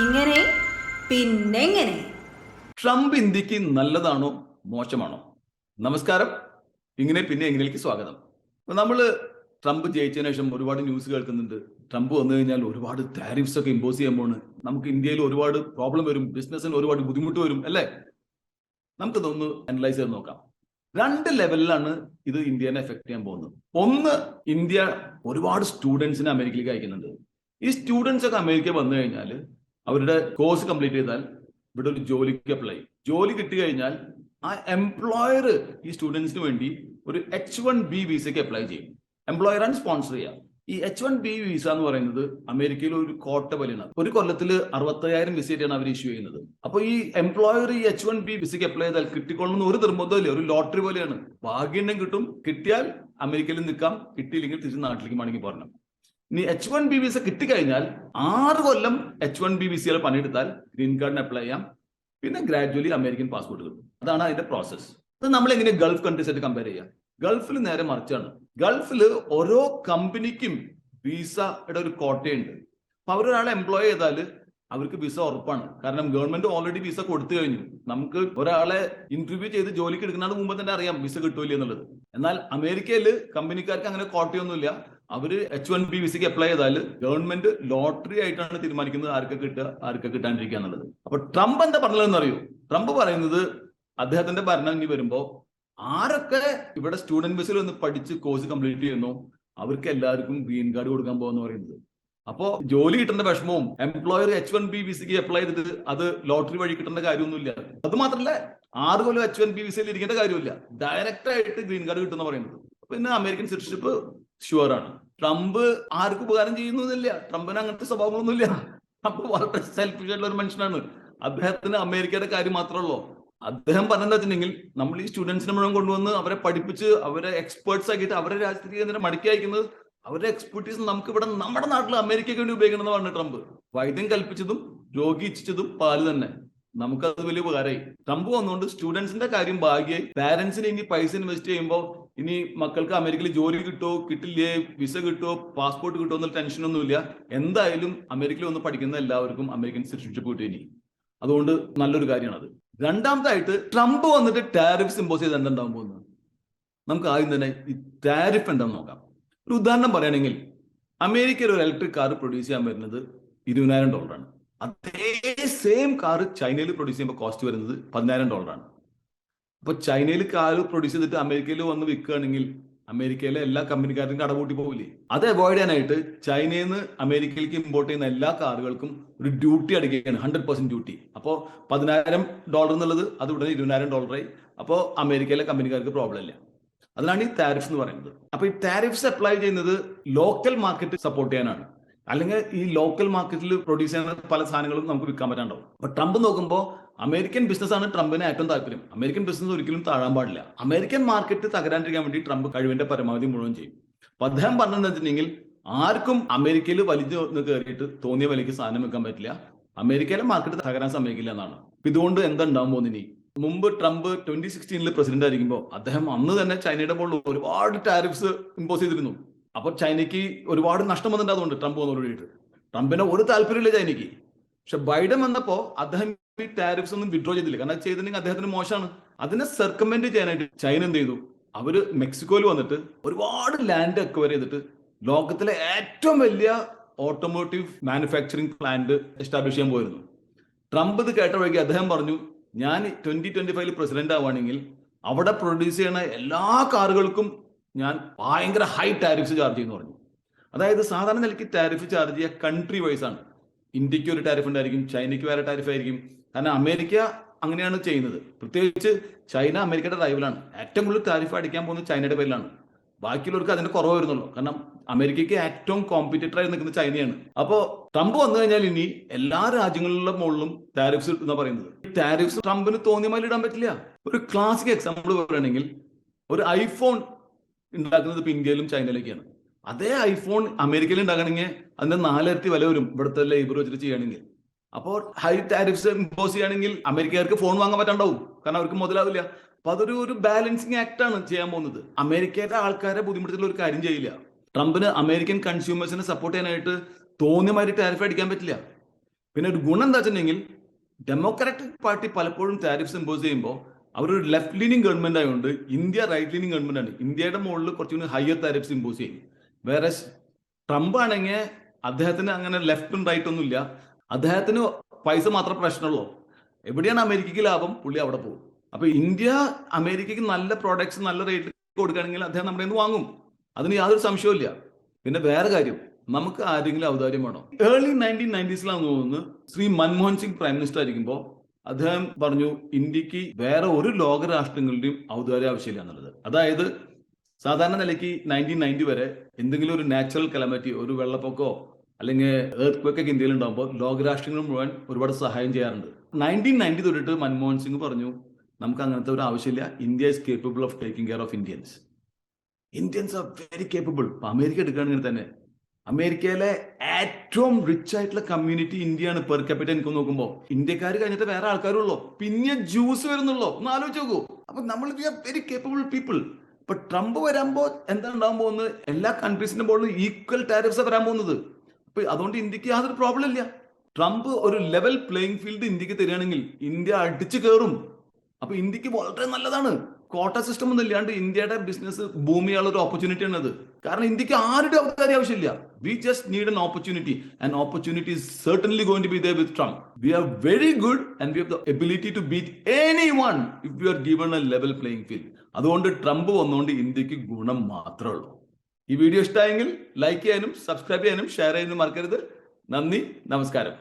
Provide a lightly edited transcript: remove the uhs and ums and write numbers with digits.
ഇങ്ങനെ പിന്നെങ്ങനെ? ട്രംപ് ഇന്ത്യക്ക് നല്ലതാണോ മോശമാണോ? നമസ്കാരം. ഇങ്ങനെ പിന്നെ എങ്ങനെയൊക്കെ സ്വാഗതം. അപ്പൊ നമ്മള് ട്രംപ് ജയിച്ചതിനു ശേഷം ഒരുപാട് ന്യൂസ് കേൾക്കുന്നുണ്ട്. ട്രംപ് വന്നു കഴിഞ്ഞാൽ ഒരുപാട് താരിഫ്സ് ഒക്കെ ഇമ്പോസ് ചെയ്യുമ്പോൾ നമുക്ക് ഇന്ത്യയിൽ ഒരുപാട് പ്രോബ്ലം വരും, ബിസിനസ്സിന് ഒരുപാട് ബുദ്ധിമുട്ട് വരും അല്ലേ? നമുക്കിതൊന്ന് അനലൈസ് ചെയ്ത് നോക്കാം. രണ്ട് ലെവലിലാണ് ഇത് ഇന്ത്യനെ എഫക്ട് ചെയ്യാൻ പോകുന്നത്. ഒന്ന്, ഇന്ത്യ ഒരുപാട് സ്റ്റുഡൻസിനെ അമേരിക്കയിലേക്ക് അയക്കുന്നുണ്ട്. ഈ സ്റ്റുഡൻസ് ഒക്കെ അമേരിക്ക വന്നു കഴിഞ്ഞാൽ അവരുടെ കോഴ്സ് കംപ്ലീറ്റ് ചെയ്താൽ ഇവിടെ ഒരു ജോലിക്ക് അപ്ലൈ ചെയ്യും. ജോലി കിട്ടി കഴിഞ്ഞാൽ ആ എംപ്ലോയർ ഈ സ്റ്റുഡൻസിന് വേണ്ടി ഒരു H1B വിസയ്ക്ക് അപ്ലൈ ചെയ്യും. എംപ്ലോയർ ആണ് സ്പോൺസർ ചെയ്യുക. ഈ H1B വിസ എന്ന് പറയുന്നത് അമേരിക്കയിൽ ഒരു കോട്ട പോലെയാണ്. ഒരു കൊല്ലത്തിൽ 65,000 വിസയാണ് അവർ ഇഷ്യൂ ചെയ്യുന്നത്. അപ്പൊ ഈ എംപ്ലോയർ ഈ H1B വിസയ്ക്ക് അപ്ലൈ ചെയ്താൽ കിട്ടിക്കൊള്ളുന്ന ഒരു നിർബന്ധമില്ല, ഒരു ലോട്ടറി പോലെയാണ്. ഭാഗ്യം കിട്ടും, കിട്ടിയാൽ അമേരിക്കയിൽ നിൽക്കാം, കിട്ടിയില്ലെങ്കിൽ തിരിച്ച് നാട്ടിലേക്ക് മടങ്ങി പോരണം. ഇനി H1B വിസ കിട്ടിക്കഴിഞ്ഞാൽ 6 കൊല്ലം H1B വിസയിൽ പണിയെടുത്താൽ ഗ്രീൻ കാർഡിന് അപ്ലൈ ചെയ്യാം. പിന്നെ ഗ്രാജുവലി അമേരിക്കൻ പാസ്പോർട്ട് കിട്ടും. അതാണ് അതിന്റെ പ്രോസസ്. അത് നമ്മൾ എങ്ങനെ ഗൾഫ് കൺട്രീസ് ആയിട്ട് കമ്പയർ ചെയ്യാം? ഗൾഫിൽ നേരെ മറിച്ചാണ്. ഗൾഫിൽ ഓരോ കമ്പനിക്കും വിസയുടെ ഒരു കോട്ടയുണ്ട്. അപ്പൊ അവരൊരാളെ എംപ്ലോയ് ചെയ്താൽ അവർക്ക് വിസ ഉറപ്പാണ്. കാരണം ഗവൺമെന്റ് ഓൾറെഡി വിസ കൊടുത്തു കഴിഞ്ഞു. നമുക്ക് ഒരാളെ ഇന്റർവ്യൂ ചെയ്ത് ജോലിക്ക് എടുക്കുന്നതിന് മുമ്പ് തന്നെ അറിയാം വിസ കിട്ടൂല എന്നുള്ളത്. എന്നാൽ അമേരിക്കയിൽ കമ്പനിക്കാർക്ക് അങ്ങനെ കോട്ടയൊന്നുമില്ല. അവര് H1B വിസയ്ക്ക് അപ്ലൈ ചെയ്താൽ ഗവൺമെന്റ് ലോട്ടറി ആയിട്ടാണ് തീരുമാനിക്കുന്നത് ആർക്ക് കിട്ടുക, ആർക്ക് കിട്ടാണ്ടിരിക്കുക എന്നുള്ളത്. അപ്പൊ ട്രംപ് എന്താ പറഞ്ഞതെന്ന് അറിയൂ? ട്രംപ് പറയുന്നത് അദ്ദേഹത്തിന്റെ ഭരണം ഇനി വരുമ്പോ ആരൊക്കെ ഇവിടെ സ്റ്റുഡന്റ് വിസയിൽ ഒന്ന് പഠിച്ച് കോഴ്സ് കംപ്ലീറ്റ് ചെയ്യുന്നു അവർക്ക് എല്ലാവർക്കും ഗ്രീൻ കാർഡ് കൊടുക്കാൻ പോകുന്ന പറയുന്നത്. അപ്പോ ജോലി കിട്ടേണ്ട വിഷമവും എംപ്ലോയർ H1B വിസയ്ക്ക് അപ്ലൈ ചെയ്തിട്ട് അത് ലോട്ടറി വഴി കിട്ടേണ്ട കാര്യമൊന്നുമില്ല. അത് മാത്രമല്ല 6 കൊല്ലം H1B വിസയിൽ ഇരിക്കേണ്ട കാര്യമില്ല, ഡയറക്റ്റ് ആയിട്ട് ഗ്രീൻ കാർഡ് കിട്ടുന്ന പറയുന്നത്. പിന്നെ അമേരിക്കൻ സിറ്റിസൺഷിപ്പ് ഷുവർ ആണ്. ട്രംപ് ആർക്കും ഉപകാരം ചെയ്യുന്നില്ല. ട്രംപിന് അങ്ങനത്തെ സ്വഭാവങ്ങളൊന്നുമില്ല. ട്രംപ് വളരെ സെൽഫിഷ് ആയിട്ടുള്ള ഒരു മനുഷ്യനാണ്. അദ്ദേഹത്തിന് അമേരിക്കയുടെ കാര്യം മാത്രമല്ലോ. അദ്ദേഹം പറഞ്ഞെന്താ വെച്ചിട്ടുണ്ടെങ്കിൽ നമ്മൾ ഈ സ്റ്റുഡൻസിനെ മുഴുവൻ കൊണ്ടുവന്ന് അവരെ പഠിപ്പിച്ച് അവരെ എക്സ്പേർട്സ് ആക്കിയിട്ട് അവരെ രാജ്യത്തേക്ക് മടക്കി അയക്കുന്നത് അവരുടെ എക്സ്പെർട്ടീസ് നമുക്ക് ഇവിടെ നമ്മുടെ നാട്ടിൽ അമേരിക്കയ്ക്ക് വേണ്ടി ഉപയോഗിക്കണം എന്ന് പറഞ്ഞു ട്രംപ്. വൈദ്യം കൽപ്പിച്ചതും രോഗി ഇച്ഛിച്ചതും പാല് തന്നെ. നമുക്കത് വലിയ ഉപകാരമായി. ട്രംപ് വന്നുകൊണ്ട് സ്റ്റുഡൻസിന്റെ കാര്യം ഭാഗ്യമായി. പാരന്റ്സിന് ഇനി പൈസ ഇൻവെസ്റ്റ് ചെയ്യുമ്പോൾ ഇനി മക്കൾക്ക് അമേരിക്കയിൽ ജോലി കിട്ടുമോ കിട്ടില്ലേ, വിസ കിട്ടുമോ, പാസ്പോർട്ട് കിട്ടുമോ എന്നുള്ള ടെൻഷനൊന്നുമില്ല. എന്തായാലും അമേരിക്കയിൽ വന്ന് പഠിക്കുന്ന എല്ലാവർക്കും അമേരിക്കൻ സിറ്റിസൺഷിപ്പ് കിട്ടും ഇനി. അതുകൊണ്ട് നല്ലൊരു കാര്യമാണത്. രണ്ടാമതായിട്ട് ട്രംപ് വന്നിട്ട് ടാരിഫ്സ് ഇമ്പോസ് ചെയ്ത് എന്തുണ്ടാവാൻ പോകുന്നത്? നമുക്ക് ആദ്യം തന്നെ ഈ ടാരിഫ് എന്താണെന്ന് നോക്കാം. ഒരു ഉദാഹരണം പറയുകയാണെങ്കിൽ അമേരിക്കയിൽ ഒരു ഇലക്ട്രിക് കാർ പ്രൊഡ്യൂസ് ചെയ്യാൻ വരുന്നത് $20,000. അതേ സെയിം കാർ ചൈനയിൽ പ്രൊഡ്യൂസ് ചെയ്യുമ്പോൾ കോസ്റ്റ് വരുന്നത് $10,000. അപ്പൊ ചൈനയിൽ കാർ പ്രൊഡ്യൂസ് ചെയ്തിട്ട് അമേരിക്കയിൽ വന്ന് വിൽക്കുകയാണെങ്കിൽ അമേരിക്കയിലെ എല്ലാ കമ്പനിക്കാർക്കും കടപൂട്ടി പോകില്ലേ? അത് അവോയ്ഡ് ചെയ്യാനായിട്ട് ചൈനയിൽ നിന്ന് അമേരിക്കയിലേക്ക് ഇമ്പോർട്ട് ചെയ്യുന്ന എല്ലാ കാറുകൾക്കും ഒരു ഡ്യൂട്ടി അടിക്കുകയാണ്, 100% ഡ്യൂട്ടി. അപ്പോൾ $10,000 എന്നുള്ളത് അത് ഉടനെ $20,000 അപ്പോൾ അമേരിക്കയിലെ കമ്പനിക്കാർക്ക് പ്രോബ്ലം ഇല്ല. അതിനാണ് ഈ താരിഫ്സ് എന്ന് പറയുന്നത്. അപ്പൊ ഈ താരിഫ്സ് അപ്ലൈ ചെയ്യുന്നത് ലോക്കൽ മാർക്കറ്റ് സപ്പോർട്ട് ചെയ്യാനാണ്. അല്ലെങ്കിൽ ഈ ലോക്കൽ മാർക്കറ്റിൽ പ്രൊഡ്യൂസ് ചെയ്യുന്ന പല സാധനങ്ങളും നമുക്ക് വിൽക്കാൻ പറ്റാണ്ടാവും. അപ്പൊ ട്രംപ് നോക്കുമ്പോൾ അമേരിക്കൻ ബിസിനസ് ആണ് ട്രംപിന് ഏറ്റവും താല്പര്യം. അമേരിക്കൻ ബിസിനസ് ഒരിക്കലും താഴാൻ പാടില്ല. അമേരിക്കൻ മാർക്കറ്റ് തകരാണ്ടിരിക്കാൻ വേണ്ടി ട്രംപ് കഴിവിന്റെ പരമാവധി മുഴുവൻ ചെയ്യും. അപ്പൊ അദ്ദേഹം പറഞ്ഞതെന്ന് വെച്ചിട്ടുണ്ടെങ്കിൽ ആർക്കും അമേരിക്കയിൽ വലിഞ്ഞു കയറിയിട്ട് തോന്നിയ വിലയ്ക്ക് സാധനം വെക്കാൻ പറ്റില്ല. അമേരിക്കയിലെ മാർക്കറ്റ് തകരാൻ സമ്മതിക്കില്ല എന്നാണ്. ഇതുകൊണ്ട് എന്തുണ്ടാവും പോകുന്നിനി? മുമ്പ് ട്രംപ് 2016 പ്രസിഡന്റ് ആയിരിക്കുമ്പോൾ അദ്ദേഹം അന്ന് തന്നെ ചൈനയുടെ മുകളിൽ ഒരുപാട് ടാരിഫ്സ് ഇമ്പോസ് ചെയ്തിരുന്നു. അപ്പൊ ചൈനയ്ക്ക് ഒരുപാട് നഷ്ടം വന്നിട്ടുണ്ട്. അതുകൊണ്ട് ട്രംപ് വന്നോടിയിട്ട് ട്രംപിന് ഒരു താല്പര്യമില്ല ചൈനയ്ക്ക്. പക്ഷെ ബൈഡൻ വന്നപ്പോ അദ്ദേഹം ഈ ടാരിഫ്സ് ഒന്നും വിഡ്രോ ചെയ്തില്ല. കാരണം ചെയ്തിട്ടുണ്ടെങ്കിൽ അദ്ദേഹത്തിന് മോശമാണ്. അതിനെ സർക്കമെന്റ് ചെയ്യാനായിട്ട് ചൈന എന്ത് ചെയ്തു? അവര് മെക്സിക്കോയിൽ വന്നിട്ട് ഒരുപാട് ലാൻഡ് അക്വയർ ചെയ്തിട്ട് ലോകത്തിലെ ഏറ്റവും വലിയ ഓട്ടോമോട്ടീവ് മാനുഫാക്ചറിങ് പ്ലാന്റ് എസ്റ്റാബ്ലിഷ് ചെയ്യാൻ പോയിരുന്നു. ട്രംപ് ഇത് കേട്ട വഴിക്ക് അദ്ദേഹം പറഞ്ഞു, ഞാൻ 2025 പ്രസിഡന്റ് ആവുകയാണെങ്കിൽ അവിടെ പ്രൊഡ്യൂസ് ചെയ്യുന്ന എല്ലാ കാറുകൾക്കും ഞാൻ ഭയങ്കര ഹൈ ടാരിഫ്സ് ചാർജ് ചെയ്യുന്നു പറഞ്ഞു. അതായത് സാധാരണ നിലയ്ക്ക് ടാരിഫ് ചാർജ് ചെയ്യുക കൺട്രി വൈസ് ആണ്. ഇന്ത്യക്ക് ഒരു ടാരിഫ് ഉണ്ടായിരിക്കും, ചൈനയ്ക്ക് വേറെ ടാരിഫ് ആയിരിക്കും. കാരണം അമേരിക്ക അങ്ങനെയാണ് ചെയ്യുന്നത്. പ്രത്യേകിച്ച് ചൈന അമേരിക്കയുടെ റൈവലാണ്. ഏറ്റവും കൂടുതൽ ടാരിഫ് അടിക്കാൻ പോകുന്നത് ചൈനയുടെ പേരിലാണ്. ബാക്കിയുള്ളവർക്ക് അതിന്റെ കുറവ് വരുന്നുള്ളൂ. കാരണം അമേരിക്കയ്ക്ക് ഏറ്റവും കോമ്പറ്റീറ്റർ ആയി നിൽക്കുന്നത് ചൈനയാണ്. അപ്പോൾ ട്രംപ് വന്നു കഴിഞ്ഞാൽ ഇനി എല്ലാ രാജ്യങ്ങളിലുള്ള മുകളിലും ടാരിഫ്സ് എന്ന് പറയുന്നത്. ടാരിഫ്സ് ട്രംപിന് തോന്നിയ മാതിരി ഇടാൻ പറ്റില്ല. ഒരു ക്ലാസിക് എക്സാമ്പിൾ പറയുകയാണെങ്കിൽ ഒരു ഐഫോൺ ഉണ്ടാക്കുന്നത് ഇപ്പൊ ഇന്ത്യയിലും ചൈനയിലേക്കാണ്. അതേ ഐഫോൺ അമേരിക്കയിൽ ഉണ്ടാകണമെങ്കിൽ അതിന്റെ 4 ഇരട്ടി വില വരും ഇവിടുത്തെ ലേബർ വെച്ചിട്ട് ചെയ്യുകയാണെങ്കിൽ. അപ്പോൾ ഹൈ ടാരിഫ്സ് ഇമ്പോസ് ചെയ്യുകയാണെങ്കിൽ അമേരിക്കക്കാർക്ക് ഫോൺ വാങ്ങാൻ പറ്റാണ്ടാവും. കാരണം അവർക്ക് മുതലാവില്ല. അപ്പൊ അതൊരു ബാലൻസിങ് ആക്ട് ആണ് ചെയ്യാൻ പോകുന്നത്. അമേരിക്കയുടെ ആൾക്കാരെ ബുദ്ധിമുട്ടുള്ള ഒരു കാര്യം ചെയ്യില്ല. ട്രംപിന് അമേരിക്കൻ കൺസ്യൂമേഴ്സിനെ സപ്പോർട്ട് ചെയ്യാനായിട്ട് തോന്നിയ മാതിരി ടാരിഫ് അടിക്കാൻ പറ്റില്ല. പിന്നെ ഒരു ഗുണം എന്താ വെച്ചിട്ടുണ്ടെങ്കിൽ ഡെമോക്രാറ്റിക് പാർട്ടി പലപ്പോഴും ടാരിഫ്സ് ഇമ്പോസ് ചെയ്യുമ്പോൾ അവരൊരു ലെഫ്റ്റ് ലീനിങ് ഗവൺമെന്റ് ആയതുകൊണ്ട് ഇന്ത്യ റൈറ്റ് ലീനിങ് ഗവൺമെന്റ് ആണ്. ഇന്ത്യയുടെ മുകളിൽ കുറച്ചുകൂടി ഹയർ ടാരിഫ്സ് ഇമ്പോസ് ചെയ്യും. വേറെ ട്രംപ് ആണെങ്കിൽ അദ്ദേഹത്തിന് അങ്ങനെ ലെഫ്റ്റും റൈറ്റ് ഒന്നും ഇല്ല. അദ്ദേഹത്തിന് പൈസ മാത്രം പ്രശ്നമുള്ളൂ. എവിടെയാണ് അമേരിക്കയ്ക്ക് ലാഭം, പുള്ളി അവിടെ പോകും. അപ്പൊ ഇന്ത്യ അമേരിക്കയ്ക്ക് നല്ല പ്രോഡക്ട്സ് നല്ല റേറ്റ് കൊടുക്കുകയാണെങ്കിൽ അദ്ദേഹം നമ്മുടെ നിന്ന് വാങ്ങും. അതിന് യാതൊരു സംശയവും. പിന്നെ വേറെ കാര്യം, നമുക്ക് ആരെങ്കിലും ഔദാര്യം വേണോ? ഏർലി 1990s തോന്നുന്നു ശ്രീ മൻമോഹൻ സിംഗ് പ്രൈം മിനിസ്റ്റർ ആയിരിക്കുമ്പോൾ അദ്ദേഹം പറഞ്ഞു ഇന്ത്യക്ക് വേറെ ഒരു ലോകരാഷ്ട്രങ്ങളുടെയും ഔദാര്യം ആവശ്യമില്ല എന്നുള്ളത്. അതായത് സാധാരണ നിലയ്ക്ക് 1990 വരെ എന്തെങ്കിലും ഒരു നാച്ചുറൽ കലാമിറ്റി, ഒരു വെള്ളപ്പൊക്കമോ അല്ലെങ്കിൽ എർത്ത് ക്വേക്ക് ഒക്കെ ഇന്ത്യയിൽ ഉണ്ടാകുമ്പോൾ ലോകരാഷ്ട്രങ്ങൾ മുഴുവൻ ഒരുപാട് സഹായം ചെയ്യാറുണ്ട്. 1990 തൊട്ടിട്ട് മൻമോഹൻ സിംഗ് പറഞ്ഞു നമുക്ക് അങ്ങനത്തെ ഒരു ആവശ്യമില്ല. India is capable of taking care of Indians. Indians are very capable. ഇപ്പൊ അമേരിക്ക എടുക്കുകയാണെങ്കിൽ തന്നെ അമേരിക്കയിലെ ഏറ്റവും റിച്ച് ആയിട്ടുള്ള കമ്മ്യൂണിറ്റി ഇന്ത്യയാണ് പെർ ക്യാപിറ്റ ഇൻകം നോക്കുമ്പോൾ. ഇന്ത്യക്കാർ കഴിഞ്ഞിട്ട് വേറെ ആൾക്കാരുള്ളൂ, പിന്നെ ജ്യൂസ് വരുന്നുള്ളൂ. ഒന്ന് ആലോചിച്ച് നോക്കൂ. അപ്പൊ നമ്മൾ we are very capable people. ഇപ്പൊ ട്രംപ് വരുമ്പോൾ എന്താ ഉണ്ടാകാൻ പോകുന്നത്? എല്ലാ കൺട്രീസിന്റെ മുകളിൽ ഈക്വൽ ടാരിഫ്സ് വരാൻ പോകുന്നത്. അപ്പൊ അതുകൊണ്ട് ഇന്ത്യക്ക് യാതൊരു പ്രോബ്ലം ഇല്ല. ട്രംപ് ഒരു ലെവൽ പ്ലേയിങ് ഫീൽഡ് ഇന്ത്യക്ക് തരികയാണെങ്കിൽ ഇന്ത്യ അടിച്ചു കയറും. അപ്പൊ ഇന്ത്യക്ക് വളരെ നല്ലതാണ്. കോട്ട സിസ്റ്റം ഒന്നും ഇല്ലാണ്ട് ഇന്ത്യയുടെ ബിസിനസ് ഭൂമിയുള്ള ഒരു ഓപ്പർച്യൂണിറ്റി ആണ് അത്. കാരണം ഇന്ത്യക്ക് ആരുടെ ഔദാര്യം ആവശ്യമില്ല. We just need an opportunity. An opportunity is certainly going to be there with Trump. We are very good and we have the ability to beat anyone if we are given a level playing field. അതുകൊണ്ട് Trump വന്നുകൊണ്ട് ഇന്ത്യക്ക് ഗുണം മാത്രമേ ഉള്ളൂ. ഈ video ഇഷ്ടമായെങ്കിൽ like ചെയ്യാനും subscribe ചെയ്യാനും ഷെയർ ചെയ്യാനും മറക്കരുത്. നന്ദി, നമസ്കാരം.